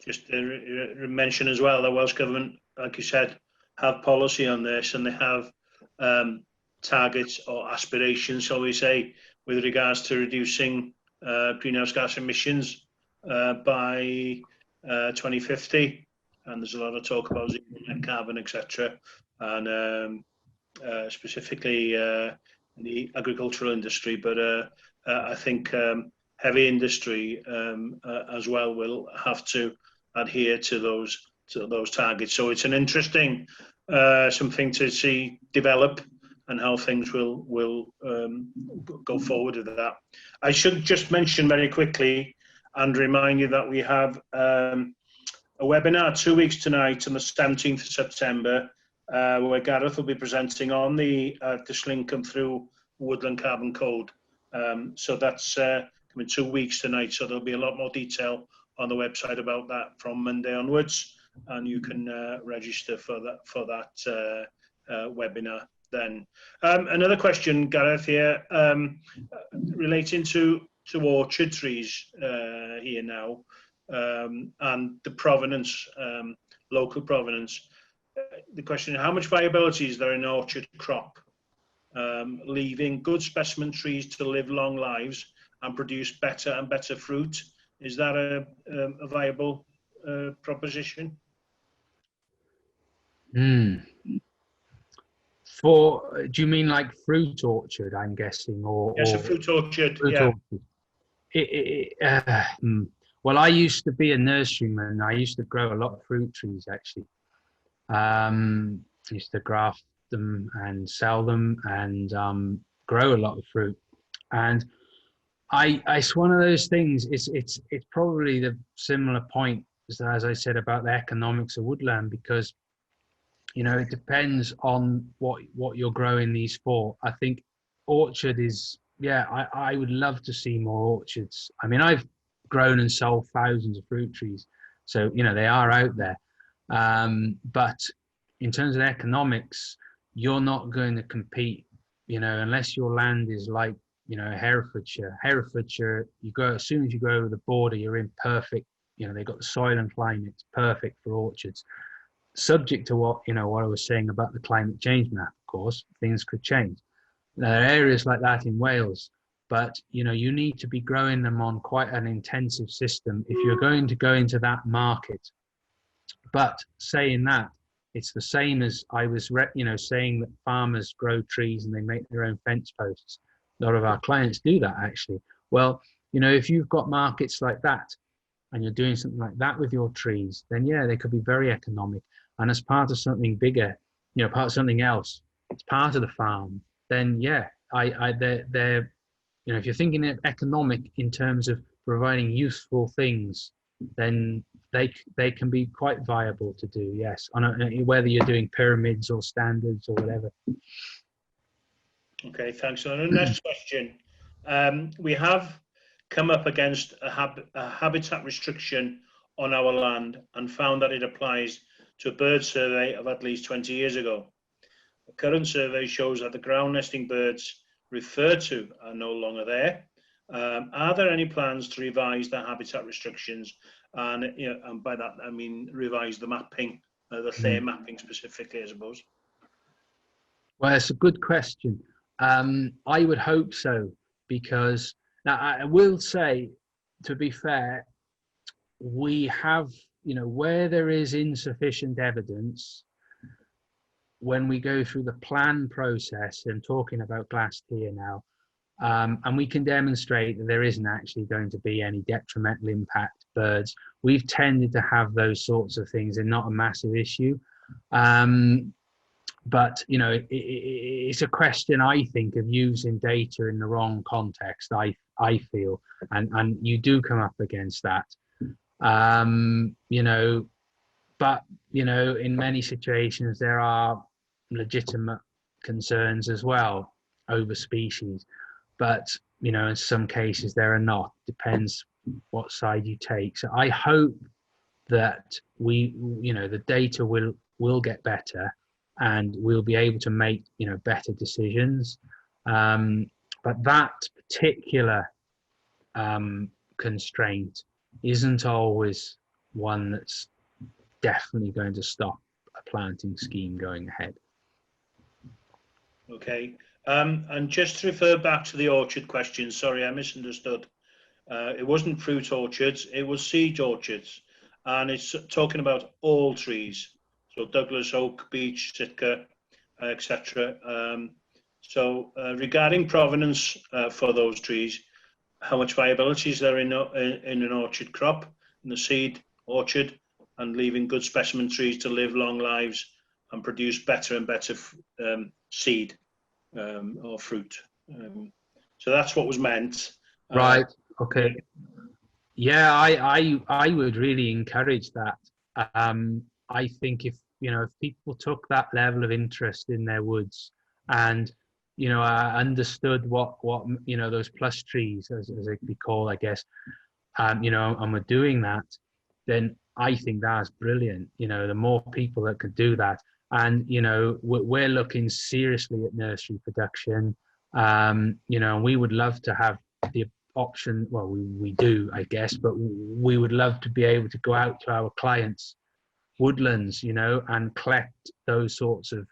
just to mention as well, the Welsh Government, like you said, have policy on this, and they have targets or aspirations, shall we say, with regards to reducing greenhouse gas emissions by 2050. And there's a lot of talk about zero net carbon, etc. And specifically in the agricultural industry, but I think heavy industry as well will have to adhere to those targets. So it's an interesting something to see develop, and how things will go forward with that. I should just mention very quickly and remind you that we have a webinar 2 weeks tonight on the 17th of September, where Gareth will be presenting on the Come Through Woodland Carbon Code. So that's coming 2 weeks tonight, so there'll be a lot more detail on the website about that from Monday onwards, and you can register for that webinar then. Another question, Gareth, here, relating to orchard trees here now, and the provenance, local provenance. The question is, how much viability is there in an orchard crop, leaving good specimen trees to live long lives and produce better and better fruit? Is that a viable proposition? Do you mean like fruit orchard, I'm guessing, or yes, a fruit orchard, fruit yeah. Orchard. Well, I used to be a nurseryman. I used to grow a lot of fruit trees, actually. Used to graft them and sell them, and grow a lot of fruit. And it's one of those things. It's probably the similar point as I said about the economics of woodland, because, you know, it depends on what you're growing these for. I think orchard is, yeah, I would love to see more orchards. I mean, I've grown and sold thousands of fruit trees, so, you know, they are out there. But in terms of economics, you're not going to compete, you know, unless your land is like, you know, Herefordshire, you go, as soon as you go over the border, you're in perfect, you know, they've got the soil and climate, it's perfect for orchards. Subject to what, you know, what I was saying about the climate change map, of course, things could change. There are areas like that in Wales, but, you know, you need to be growing them on quite an intensive system if you're going to go into that market. But saying that, it's the same as I was, you know, saying that farmers grow trees and they make their own fence posts. A lot of our clients do that, actually. Well, you know, if you've got markets like that and you're doing something like that with your trees, then yeah, they could be very economic. And as part of something bigger, you know, part of something else, it's part of the farm, then yeah, they're, you know, if you're thinking of economic in terms of providing useful things, then they can be quite viable to do, yes, on whether you're doing pyramids or standards or whatever. Okay, thanks. And the next question, we have come up against a habitat restriction on our land and found that it applies to a bird survey of at least 20 years ago. The current survey shows that the ground nesting birds referred to are no longer there. Are there any plans to revise the habitat restrictions? And, you know, and by that I mean revise the mapping, the Lle mapping specifically, I suppose. Well, it's a good question. I would hope so, because now I will say, to be fair, we have, you know, where there is insufficient evidence, when we go through the plan process, and talking about glass here now, and we can demonstrate that there isn't actually going to be any detrimental impact to birds, we've tended to have those sorts of things and not a massive issue. But, you know, it's a question, I think, of using data in the wrong context, I feel, and you do come up against that. You know, but, you know, in many situations, there are legitimate concerns as well over species. But, you know, in some cases there are not. Depends what side you take. So I hope that we, you know, the data will get better and we'll be able to make, you know, better decisions. But that particular constraint isn't always one that's definitely going to stop a planting scheme going ahead. Okay. And just to refer back to the orchard question, sorry, I misunderstood. It wasn't fruit orchards, it was seed orchards. And it's talking about all trees. So Douglas, oak, beech, Sitka, etc. So regarding provenance for those trees, how much viability is there in an orchard crop, in the seed orchard, and leaving good specimen trees to live long lives and produce better and better seed or fruit. So that's what was meant. Right. Okay. Yeah, I would really encourage that. I think if, you know, if people took that level of interest in their woods and, you know, understood what you know, those plus trees, as they be called, I guess, you know, and we're doing that, then I think that's brilliant. You know, the more people that could do that. And, you know, we're looking seriously at nursery production. You know, and we would love to have the option, well, we do, I guess, but we would love to be able to go out to our clients' woodlands, you know, and collect those sorts of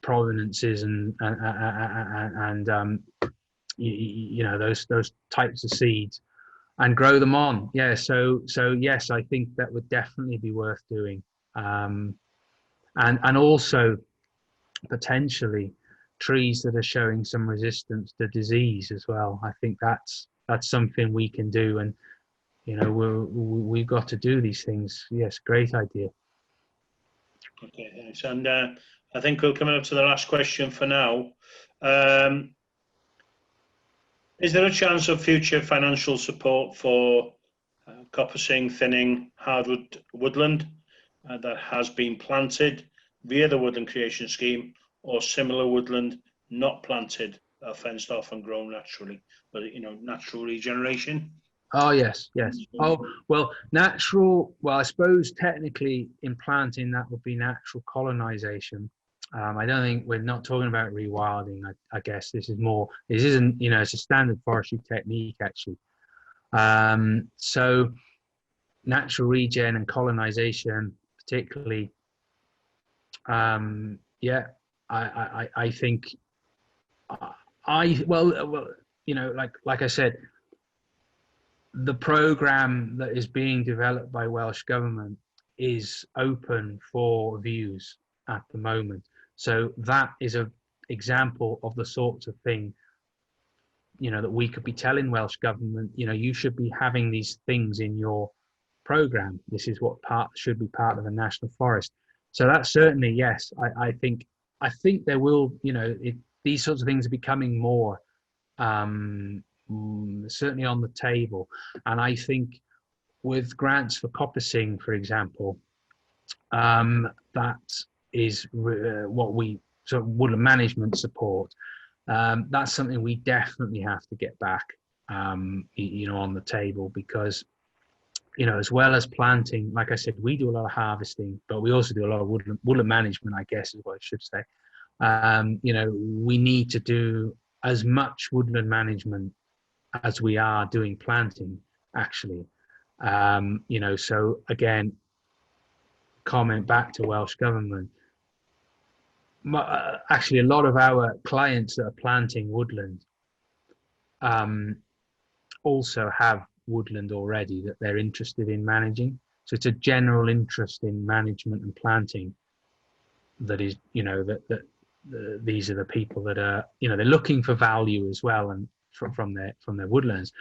provenances and you know, those types of seeds and grow them on. Yeah, so yes, I think that would definitely be worth doing. And also potentially trees that are showing some resistance to disease as well. I think that's something we can do, and, you know, we've got to do these things. Yes, great idea. Okay, thanks. And I think we're coming up to the last question for now. Is there a chance of future financial support for coppicing, thinning hardwood woodland that has been planted via the woodland creation scheme, or similar woodland not planted, fenced off and grown naturally, but, you know, natural regeneration? Oh, yes. Oh, well, natural, well, I suppose technically in planting that would be natural colonization. I don't think we're not talking about rewilding. I guess this isn't, you know, it's a standard forestry technique actually. So natural regen and colonization, particularly, yeah, I think well, you know, like I said, the program that is being developed by Welsh Government is open for views at the moment. So that is an example of the sorts of thing, you know, that we could be telling Welsh Government, you know, you should be having these things in your program. This is what should be part of the national forest. So that's certainly, yes, I think there will, you know, these sorts of things are becoming more certainly on the table. And I think with grants for coppicing, for example, that is what we sort of woodland management support. That's something we definitely have to get back, you know, on the table, because, you know, as well as planting, like I said, we do a lot of harvesting, but we also do a lot of woodland management, I guess is what I should say. You know, we need to do as much woodland management as we are doing planting, actually. You know, so again, comment back to Welsh Government. Actually, a lot of our clients that are planting woodland also have woodland already that they're interested in managing. So it's a general interest in management and planting that is, you know, these are the people that are, you know, they're looking for value as well, and from their woodlands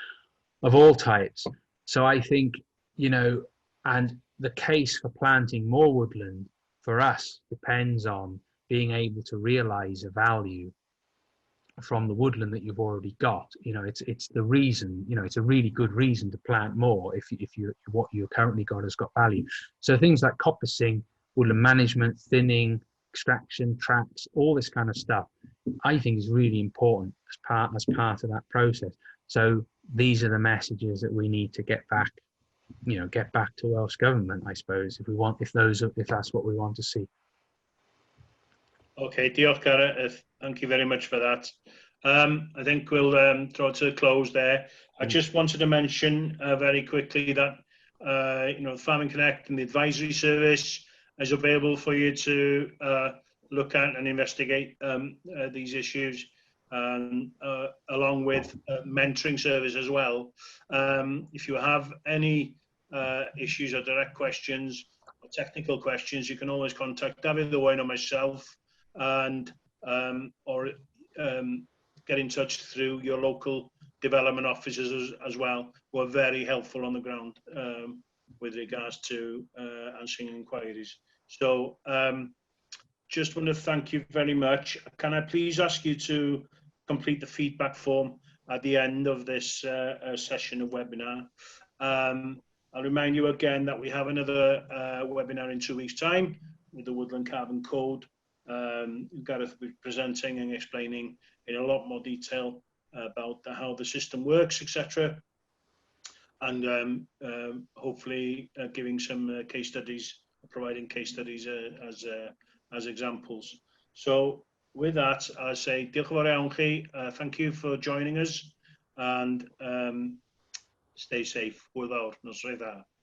of all types. So I think, you know, and the case for planting more woodland for us depends on being able to realize a value from the woodland that you've already got. You know, it's the reason, you know, it's a really good reason to plant more if you what you currently got has got value. So things like coppicing, woodland management, thinning, extraction, tracks, all this kind of stuff, I think is really important as part of that process. So these are the messages that we need to get back, you know, get back to Welsh Government, I suppose, if that's what we want to see. Okay, diolch Gareth. Thank you very much for that. I think we'll draw to a close there. I just wanted to mention very quickly that you know, Farming Connect and the advisory service is available for you to look at and investigate these issues, along with mentoring service as well. If you have any issues or direct questions or technical questions, you can always contact David Owen or myself, and or get in touch through your local development officers as well, who are very helpful on the ground with regards to answering inquiries. So just want to thank you very much. Can I please ask you to complete the feedback form at the end of this session of webinar? I'll remind you again that we have another webinar in 2 weeks' time with the Woodland Carbon Code. Gareth will be presenting and explaining in a lot more detail about how the system works, etc., and hopefully giving some case studies, providing case studies as examples. So with that, I say diolch yn fawr iawn chi. Thank you for joining us, and stay safe. Hwyl fawr, noswaith dda.